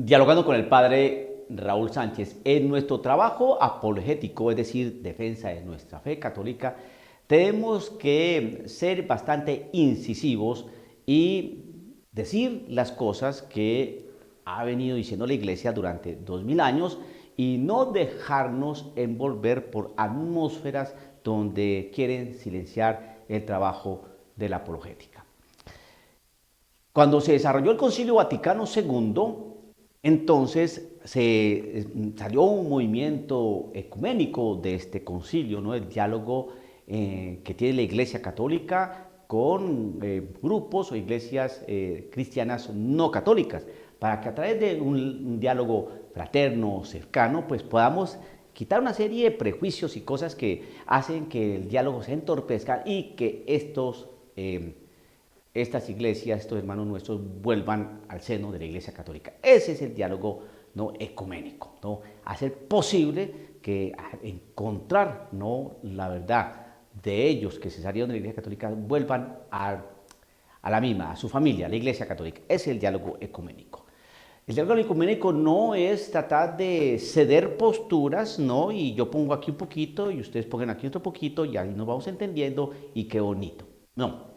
Dialogando con el padre Raúl Sánchez, en nuestro trabajo apologético, es decir, defensa de nuestra fe católica, tenemos que ser bastante incisivos y decir las cosas que ha venido diciendo la Iglesia durante 2000 años y no dejarnos envolver por atmósferas donde quieren silenciar el trabajo de la apologética. Cuando se desarrolló el Concilio Vaticano II, entonces salió un movimiento ecuménico de este concilio, ¿no? El diálogo que tiene la Iglesia Católica con grupos o iglesias cristianas no católicas, para que a través de un diálogo fraterno, cercano, pues podamos quitar una serie de prejuicios y cosas que hacen que el diálogo se entorpezca y que estas iglesias, estos hermanos nuestros, vuelvan al seno de la Iglesia Católica. Ese es el diálogo, ¿no?, ecuménico, ¿no? Hacer posible que encontrar, ¿no?, la verdad de ellos que se salieron de la Iglesia Católica vuelvan a la misma, a su familia, a la Iglesia Católica. Ese es el diálogo ecuménico. El diálogo ecuménico no es tratar de ceder posturas, ¿no? Y yo pongo aquí un poquito y ustedes pongan aquí otro poquito y ahí nos vamos entendiendo y qué bonito. No.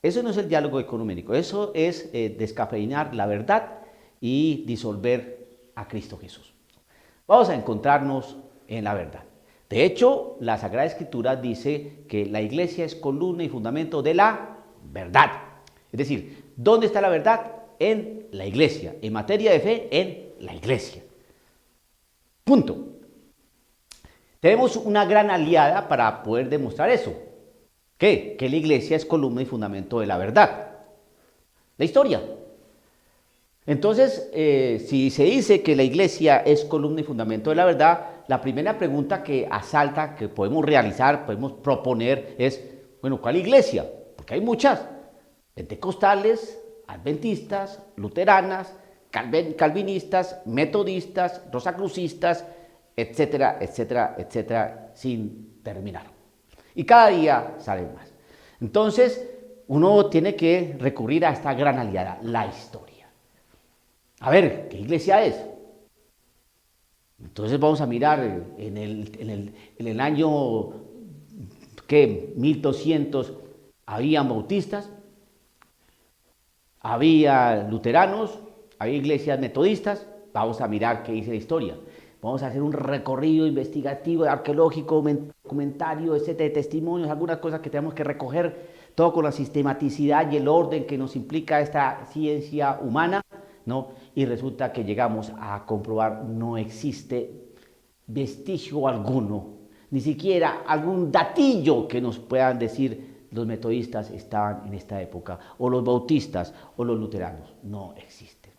Eso no es el diálogo ecuménico, eso es descafeinar la verdad y disolver a Cristo Jesús. Vamos a encontrarnos en la verdad. De hecho, la Sagrada Escritura dice que la Iglesia es columna y fundamento de la verdad. Es decir, ¿dónde está la verdad? En la Iglesia. En materia de fe, en la Iglesia. Punto. Tenemos una gran aliada para poder demostrar eso. ¿Qué? Que la Iglesia es columna y fundamento de la verdad. La historia. Entonces, si se dice que la Iglesia es columna y fundamento de la verdad, la primera pregunta que asalta, que podemos realizar, podemos proponer es, bueno, ¿cuál iglesia? Porque hay muchas. Pentecostales, adventistas, luteranas, calvinistas, metodistas, rosacrucistas, etcétera, etcétera, etcétera, sin terminar. Y cada día salen más. Entonces, uno tiene que recurrir a esta gran aliada, la historia. A ver, ¿qué iglesia es? Entonces vamos a mirar en el año, ¿qué? 1200, había bautistas, había luteranos, había iglesias metodistas. Vamos a mirar qué dice la historia. Vamos a hacer un recorrido investigativo, arqueológico, comentario, etcétera, de testimonios, algunas cosas que tenemos que recoger, todo con la sistematicidad y el orden que nos implica esta ciencia humana, ¿no? Y resulta que llegamos a comprobar no existe vestigio alguno, ni siquiera algún datillo que nos puedan decir los metodistas estaban en esta época, o los bautistas, o los luteranos. No existe.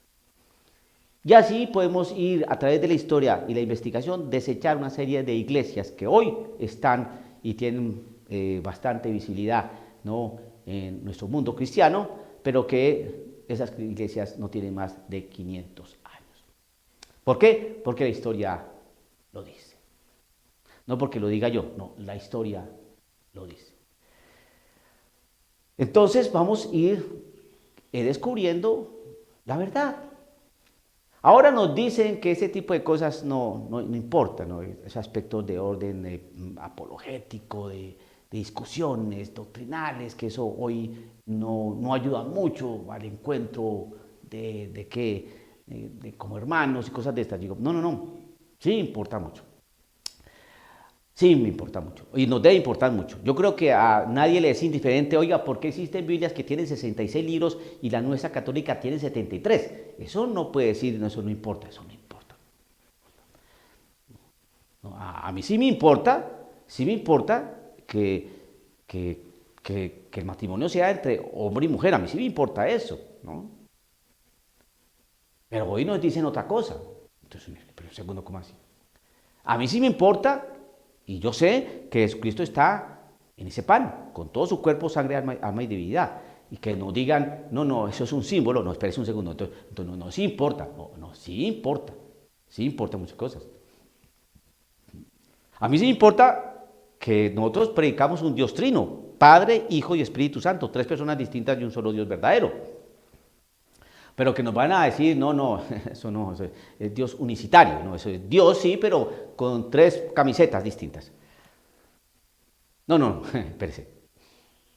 Y así podemos ir a través de la historia y la investigación, desechar una serie de iglesias que hoy están y tienen bastante visibilidad, ¿no?, en nuestro mundo cristiano, pero que esas iglesias no tienen más de 500 años. ¿Por qué? Porque la historia lo dice. No porque lo diga yo, no, la historia lo dice. Entonces vamos a ir descubriendo la verdad. Ahora nos dicen que ese tipo de cosas no importan, ¿no? Esos aspectos de orden apologético, de discusiones doctrinales, que eso hoy no ayuda mucho al encuentro de como hermanos y cosas de estas. Digo, no, sí importa mucho. Sí, me importa mucho y nos debe importar mucho. Yo creo que a nadie le es indiferente, oiga, ¿por qué existen Biblias que tienen 66 libros y la nuestra católica tiene 73? Eso no puede decir, no, eso no importa, eso no importa. No, a mí sí me importa que el matrimonio sea entre hombre y mujer, a mí sí me importa eso, ¿no? Pero hoy nos dicen otra cosa. Entonces, pero un segundo, ¿cómo así? A mí sí me importa. Y yo sé que Jesucristo está en ese pan, con todo su cuerpo, sangre, alma y divinidad. Y que no digan, no, eso es un símbolo, no, espérese un segundo. Entonces no, sí importa, sí importa muchas cosas. A mí sí me importa que nosotros predicamos un Dios trino, Padre, Hijo y Espíritu Santo, tres personas distintas de un solo Dios verdadero. Pero que nos van a decir, no, no, eso no, eso es Dios unicitario, no, eso es Dios sí, pero con 3 camisetas distintas. No, no, espérese.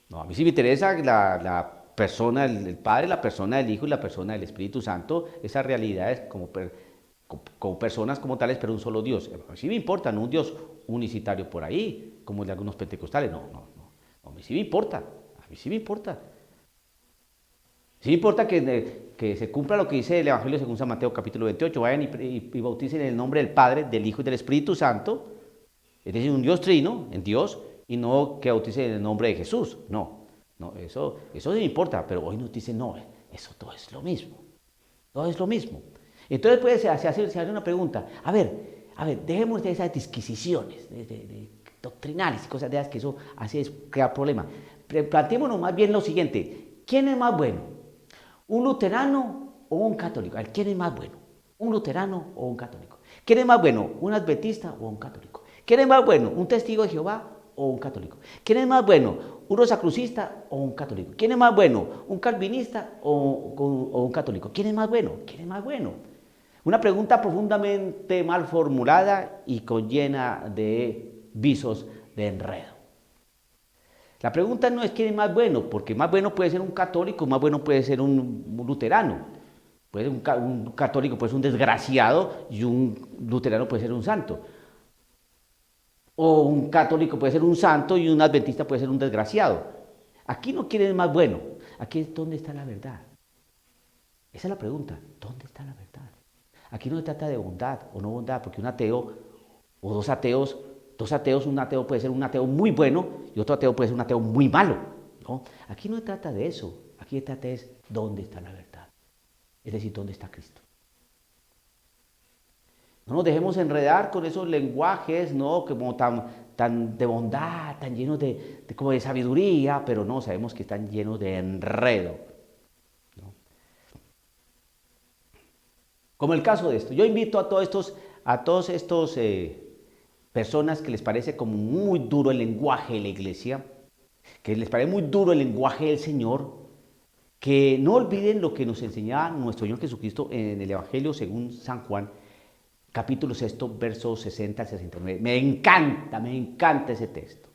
No, a mí sí me interesa la persona, el Padre, la persona del Hijo y la persona del Espíritu Santo, esas realidades como personas como tales, pero un solo Dios. A mí sí me importa, no un Dios unicitario por ahí, como el de algunos pentecostales, no, no, no. A mí sí me importa, a mí sí me importa. Sí importa que se cumpla lo que dice el Evangelio según San Mateo capítulo 28, vayan y bauticen en el nombre del Padre, del Hijo y del Espíritu Santo, es decir, un Dios trino, en Dios, y no que bauticen en el nombre de Jesús, no, no, eso sí importa, pero hoy nos dicen, no, eso todo es lo mismo, todo es lo mismo. Entonces pues, se hace una pregunta, a ver, dejemos de esas disquisiciones de doctrinales y cosas de esas que eso así es crear problemas. Planteémonos más bien lo siguiente, ¿quién es más bueno? ¿Un luterano o un católico? A ver, ¿quién es más bueno? ¿Un luterano o un católico? ¿Quién es más bueno? ¿Un adventista o un católico? ¿Quién es más bueno? ¿Un testigo de Jehová o un católico? ¿Quién es más bueno? ¿Un rosacrucista o un católico? ¿Quién es más bueno? ¿Un calvinista o un católico? ¿Quién es más bueno? ¿Quién es más bueno? Una pregunta profundamente mal formulada y con llena de visos de enredo. La pregunta no es quién es más bueno, porque más bueno puede ser un católico, más bueno puede ser un luterano. Un católico puede ser un desgraciado y un luterano puede ser un santo. O un católico puede ser un santo y un adventista puede ser un desgraciado. Aquí no quién es más bueno, aquí es dónde está la verdad. Esa es la pregunta, ¿dónde está la verdad? Aquí no se trata de bondad o no bondad, porque un ateo o dos ateos, un ateo puede ser un ateo muy bueno y otro ateo puede ser un ateo muy malo, ¿no? Aquí no se trata de eso, aquí se trata de dónde está la verdad, es decir, dónde está Cristo. No nos dejemos enredar con esos lenguajes, ¿no? Como tan de bondad, tan llenos como de sabiduría, pero no, sabemos que están llenos de enredo, ¿no? Como el caso de esto, yo invito a todos estos personas que les parece como muy duro el lenguaje de la iglesia, que les parece muy duro el lenguaje del Señor, que no olviden lo que nos enseñaba nuestro Señor Jesucristo en el Evangelio según San Juan, capítulo 6, versos 60 al 69. Me encanta ese texto.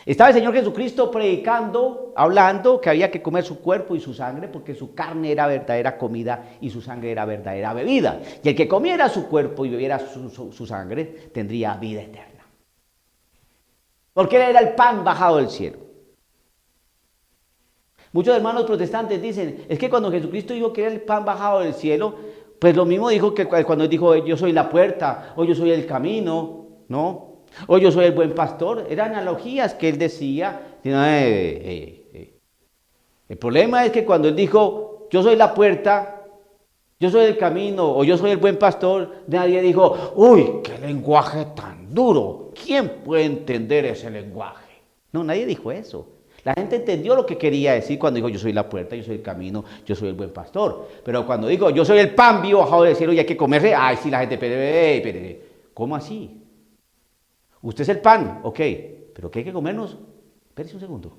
Estaba el Señor Jesucristo predicando, hablando que había que comer su cuerpo y su sangre porque su carne era verdadera comida y su sangre era verdadera bebida. Y el que comiera su cuerpo y bebiera su sangre tendría vida eterna. Porque él era el pan bajado del cielo. Muchos hermanos protestantes dicen, es que cuando Jesucristo dijo que era el pan bajado del cielo, pues lo mismo dijo que cuando dijo yo soy la puerta o yo soy el camino, ¿no? O yo soy el buen pastor, eran analogías que él decía. El problema es que cuando él dijo, yo soy la puerta, yo soy el camino, o yo soy el buen pastor, nadie dijo, uy, qué lenguaje tan duro, ¿quién puede entender ese lenguaje? No, nadie dijo eso. La gente entendió lo que quería decir cuando dijo, yo soy la puerta, yo soy el camino, yo soy el buen pastor. Pero cuando dijo, yo soy el pan vivo bajado del cielo y hay que comerse, ay, sí, la gente, pero, ¿cómo así? Usted es el pan, ok, pero ¿qué hay que comernos? Espérese un segundo.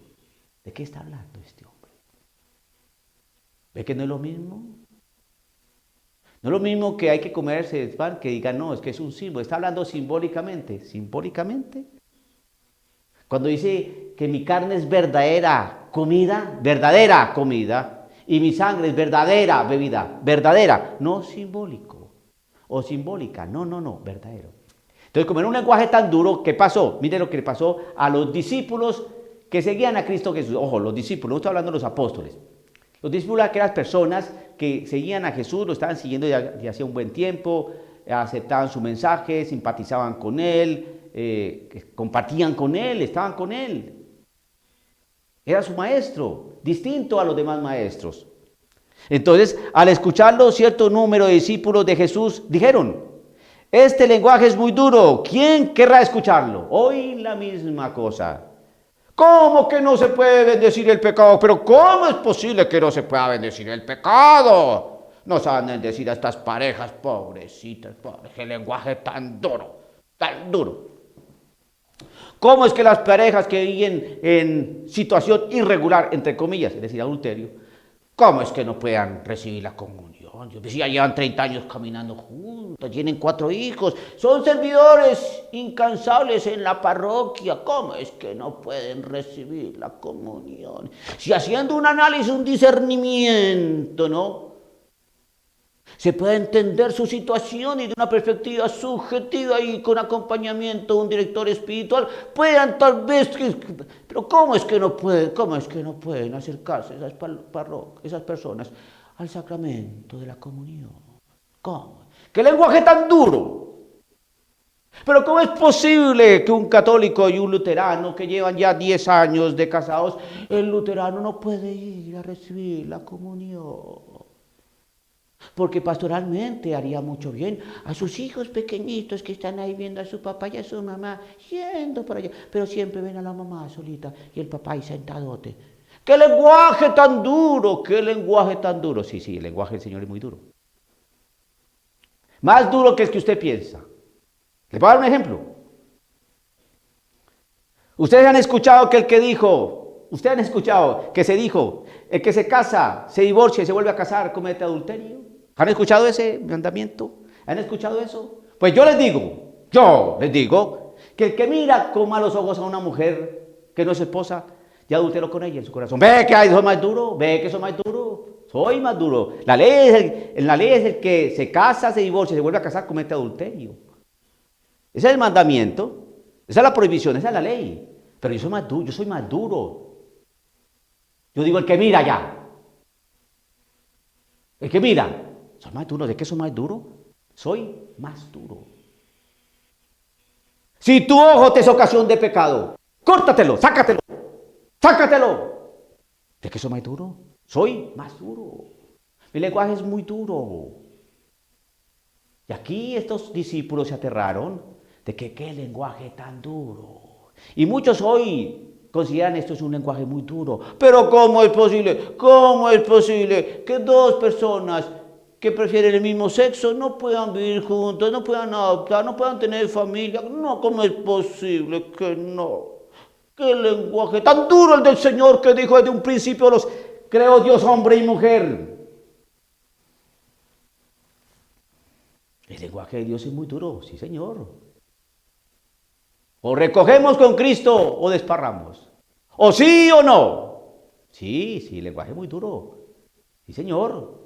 ¿De qué está hablando este hombre? ¿Ve que no es lo mismo? No es lo mismo que hay que comerse el pan que diga, no, es que es un símbolo. Está hablando simbólicamente. ¿Simbólicamente? Cuando dice que mi carne es verdadera comida, y mi sangre es verdadera bebida, verdadera, no simbólico o simbólica, no, verdadero. Entonces, como en un lenguaje tan duro, ¿qué pasó? Mire lo que le pasó a los discípulos que seguían a Cristo Jesús. Ojo, los discípulos, no estoy hablando de los apóstoles. Los discípulos, aquellas personas que seguían a Jesús, lo estaban siguiendo ya hacía un buen tiempo, aceptaban su mensaje, simpatizaban con él, compartían con él, estaban con él. Era su maestro, distinto a los demás maestros. Entonces, al escucharlo, cierto número de discípulos de Jesús dijeron, este lenguaje es muy duro, ¿quién querrá escucharlo? Hoy la misma cosa. ¿Cómo que no se puede bendecir el pecado? Pero ¿cómo es posible que no se pueda bendecir el pecado? No saben bendecir a estas parejas, pobrecitas, qué lenguaje tan duro, tan duro. ¿Cómo es que las parejas que viven en situación irregular, entre comillas, es decir, adulterio, ¿Cómo es que no puedan recibir la comunión? Yo decía, llevan 30 años caminando juntos, tienen 4 hijos, son servidores incansables en la parroquia. ¿Cómo es que no pueden recibir la comunión? Si haciendo un análisis, un discernimiento, ¿no? Se puede entender su situación y de una perspectiva subjetiva y con acompañamiento de un director espiritual puedan tal vez, pero ¿cómo es que no pueden acercarse esas personas al sacramento de la comunión? ¿Cómo? ¿Qué lenguaje tan duro? Pero ¿cómo es posible que un católico y un luterano que llevan ya 10 años de casados, el luterano no puede ir a recibir la comunión? Porque pastoralmente haría mucho bien a sus hijos pequeñitos que están ahí viendo a su papá y a su mamá yendo para allá, pero siempre ven a la mamá solita y el papá ahí sentadote. ¡Qué lenguaje tan duro! ¡Qué lenguaje tan duro! Sí, el lenguaje del Señor es muy duro. Más duro que el que usted piensa. Les voy a dar un ejemplo. Ustedes han escuchado que ustedes han escuchado que se dijo, el que se casa, se divorcia y se vuelve a casar, comete adulterio. ¿Han escuchado ese mandamiento? ¿Han escuchado eso? Pues yo les digo, que el que mira con malos ojos a una mujer que no es esposa, ya adulteró con ella en su corazón. Ve que soy más duro, soy más duro. La ley es el que se casa, se divorcia, se vuelve a casar, comete adulterio. Ese es el mandamiento, esa es la prohibición, esa es la ley. Pero yo soy más duro. Yo digo el que mira ya. El que mira. Soy más duro. ¿De qué soy más duro? Soy más duro. Si tu ojo te es ocasión de pecado, córtatelo, sácatelo. ¿De qué soy más duro? Soy más duro. Mi lenguaje es muy duro. Y aquí estos discípulos se aterraron de que qué lenguaje tan duro. Y muchos hoy consideran esto es un lenguaje muy duro. Pero ¿cómo es posible? ¿Cómo es posible que dos personas que prefieren el mismo sexo no puedan vivir juntos, no puedan adoptar, no puedan tener familia? No, ¿cómo es posible que no? ¿Qué lenguaje tan duro el del Señor que dijo desde un principio los creó Dios hombre y mujer? El lenguaje de Dios es muy duro, sí Señor. O recogemos con Cristo o desparramos. O sí o no. Sí, el lenguaje es muy duro. Sí Señor.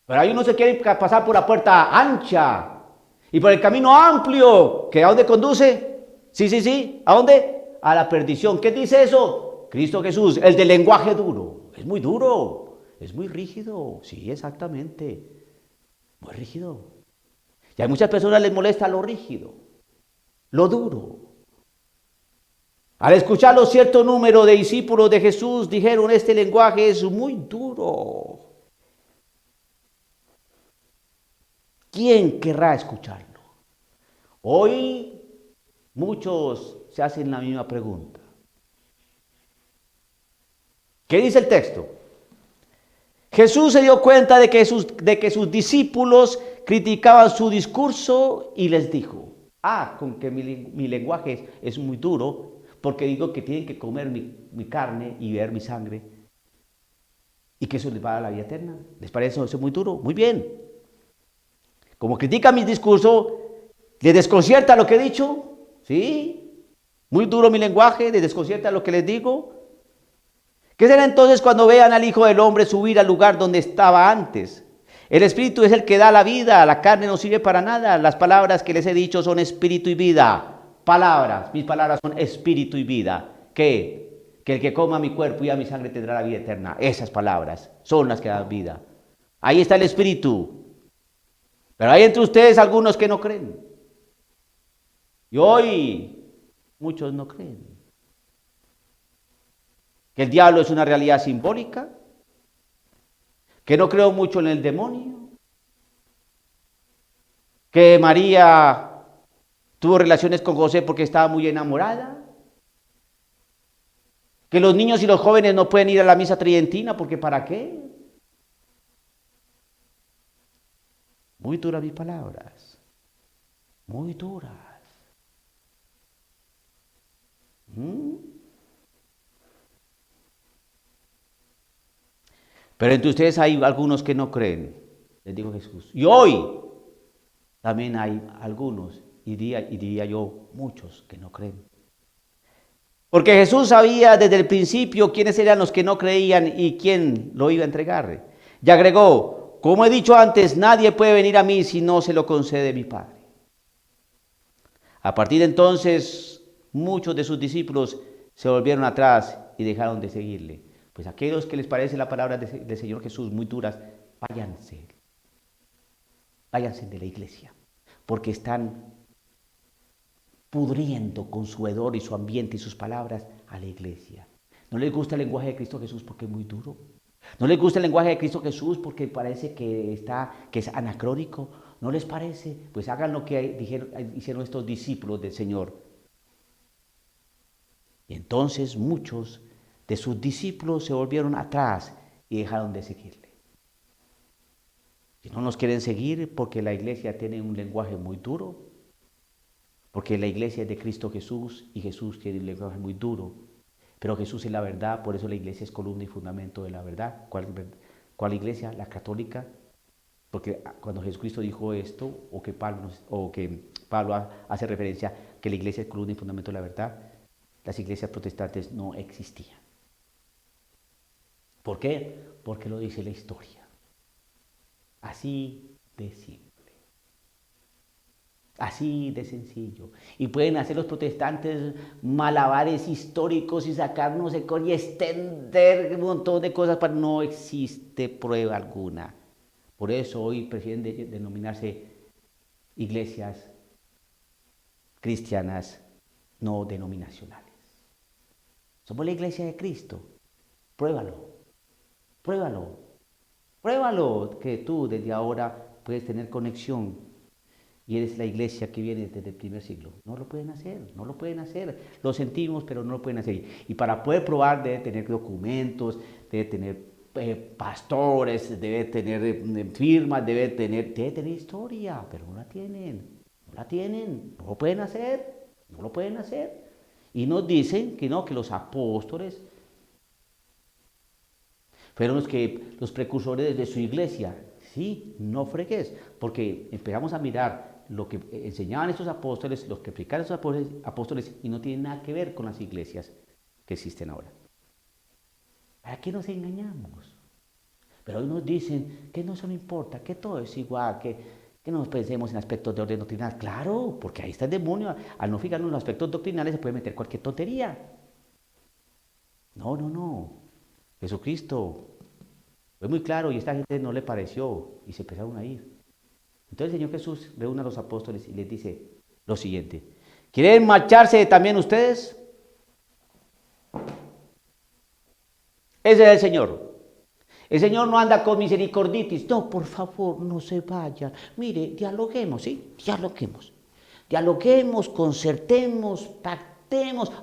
Pero hay uno que quiere pasar por la puerta ancha y por el camino amplio, que ¿a dónde conduce? Sí, ¿a dónde? A la perdición. ¿Qué dice eso? Cristo Jesús, el del lenguaje duro. Es muy duro, es muy rígido. Sí, exactamente. Muy rígido. Y a muchas personas les molesta lo rígido, lo duro. Al escucharlo, cierto número de discípulos de Jesús dijeron, este lenguaje es muy duro. ¿Quién querrá escucharlo? Hoy muchos se hacen la misma pregunta. ¿Qué dice el texto? Jesús se dio cuenta de que sus discípulos criticaban su discurso y les dijo, con que mi lenguaje es muy duro, porque digo que tienen que comer mi carne y beber mi sangre, y que eso les va a dar la vida eterna. ¿Les parece eso muy duro? Muy bien. Como critican mi discurso, ¿les desconcierta lo que he dicho? ¿Sí? Muy duro mi lenguaje, ¿les desconcierta lo que les digo? ¿Qué será entonces cuando vean al Hijo del Hombre subir al lugar donde estaba antes? El Espíritu es el que da la vida, la carne no sirve para nada. Las palabras que les he dicho son espíritu y vida. Mis palabras son espíritu y vida. ¿Qué? Que el que coma mi cuerpo y a mi sangre tendrá la vida eterna. Esas palabras son las que dan vida. Ahí está el Espíritu. Pero hay entre ustedes algunos que no creen. Y hoy muchos no creen. Que el diablo es una realidad simbólica, que no creo mucho en el demonio, que María tuvo relaciones con José porque estaba muy enamorada, que los niños y los jóvenes no pueden ir a la misa tridentina porque ¿para qué? Muy duras mis palabras, muy duras. Pero entre ustedes hay algunos que no creen, les dijo Jesús. Y hoy también hay algunos, y diría yo, muchos que no creen. Porque Jesús sabía desde el principio quiénes eran los que no creían y quién lo iba a entregar. Y agregó, como he dicho antes, nadie puede venir a mí si no se lo concede mi Padre. A partir de entonces, muchos de sus discípulos se volvieron atrás y dejaron de seguirle. Pues aquellos que les parece la palabra del Señor Jesús muy duras, váyanse de la iglesia, porque están pudriendo con su hedor y su ambiente y sus palabras a la iglesia. ¿No les gusta el lenguaje de Cristo Jesús porque es muy duro? ¿No les gusta el lenguaje de Cristo Jesús porque parece que es anacrónico? ¿No les parece? Pues hagan lo que hicieron estos discípulos del Señor. Y entonces muchos de sus discípulos se volvieron atrás y dejaron de seguirle. Si no nos quieren seguir porque la iglesia tiene un lenguaje muy duro, porque la iglesia es de Cristo Jesús y Jesús tiene un lenguaje muy duro, pero Jesús es la verdad, por eso la iglesia es columna y fundamento de la verdad. ¿Cuál iglesia? La católica. Porque cuando Jesucristo dijo esto, o que Pablo hace referencia que la iglesia es columna y fundamento de la verdad, las iglesias protestantes no existían. ¿Por qué? Porque lo dice la historia. Así de simple. Así de sencillo. Y pueden hacer los protestantes malabares históricos y sacarnos y extender un montón de cosas, pero no existe prueba alguna. Por eso hoy prefieren denominarse iglesias cristianas no denominacionales. Somos la iglesia de Cristo. Pruébalo. Pruébalo que tú desde ahora puedes tener conexión y eres la iglesia que viene desde el primer siglo. No lo pueden hacer. Lo sentimos, pero no lo pueden hacer. Y para poder probar debe tener documentos, debe tener pastores, debe tener firmas, debe tener historia, pero no la tienen. No lo pueden hacer. Y nos dicen que no, que los apóstoles fueron los precursores de su iglesia. Sí, no fregues, porque empezamos a mirar lo que enseñaban estos apóstoles, los que predicaban estos apóstoles, y no tienen nada que ver con las iglesias que existen ahora. ¿Para qué nos engañamos? Pero hoy nos dicen que no importa, que todo es igual, que no pensemos en aspectos de orden doctrinal. Claro, porque ahí está el demonio. Al no fijarnos en los aspectos doctrinales se puede meter cualquier tontería. No. Jesucristo fue muy claro y a esta gente no le pareció y se empezaron a ir. Entonces el Señor Jesús reúne a los apóstoles y les dice lo siguiente: ¿quieren marcharse también ustedes? Ese es el Señor. El Señor no anda con misericorditis. No, por favor, no se vayan. Mire, dialoguemos, ¿sí? Dialoguemos, concertemos, pactemos.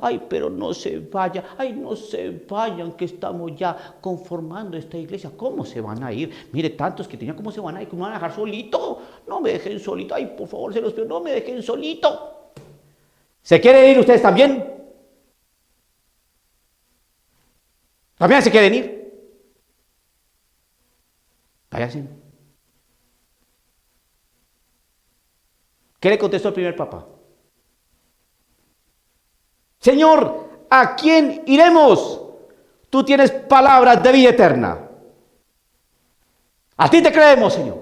Ay, pero no se vayan. Ay, no se vayan, que estamos ya conformando esta iglesia. ¿Cómo se van a ir? Mire, tantos que tenían, ¿cómo se van a ir? ¿Cómo me van a dejar solito? No me dejen solito. Ay, por favor, se los pido, no me dejen solito. ¿Se quieren ir ustedes también? ¿También se quieren ir? Váyanse. ¿Qué le contestó el primer papa? Señor, ¿a quién iremos? Tú tienes palabras de vida eterna. A ti te creemos, Señor.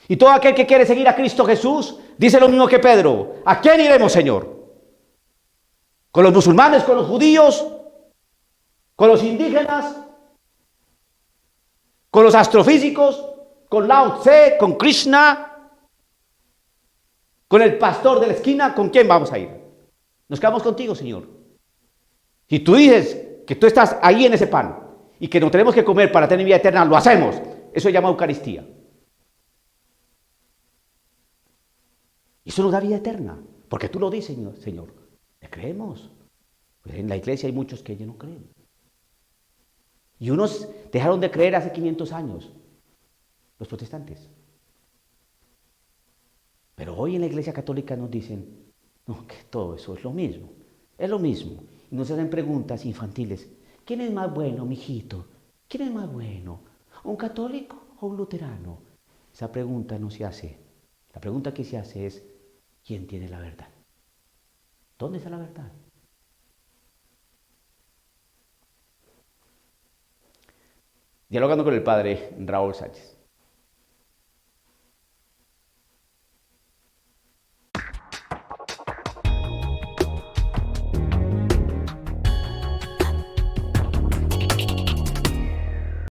Y todo aquel que quiere seguir a Cristo Jesús dice lo mismo que Pedro. ¿A quién iremos, Señor? ¿Con los musulmanes, con los judíos, con los indígenas, con los astrofísicos, con Lao Tse, con Krishna, con el pastor de la esquina? ¿Con quién vamos a ir? Nos quedamos contigo, Señor. Si tú dices que tú estás ahí en ese pan y que no tenemos que comer para tener vida eterna, lo hacemos. Eso se llama Eucaristía. Y eso nos da vida eterna, porque tú lo dices, Señor. Te creemos. Pues en la iglesia hay muchos que ya no creen. Y unos dejaron de creer hace 500 años, los protestantes. Pero hoy en la iglesia católica nos dicen, no, que todo eso es lo mismo. Y nos hacen preguntas infantiles. ¿Quién es más bueno, mijito? ¿Quién es más bueno? ¿Un católico o un luterano? Esa pregunta no se hace. La pregunta que se hace es, ¿quién tiene la verdad? ¿Dónde está la verdad? Dialogando con el padre Raúl Sánchez.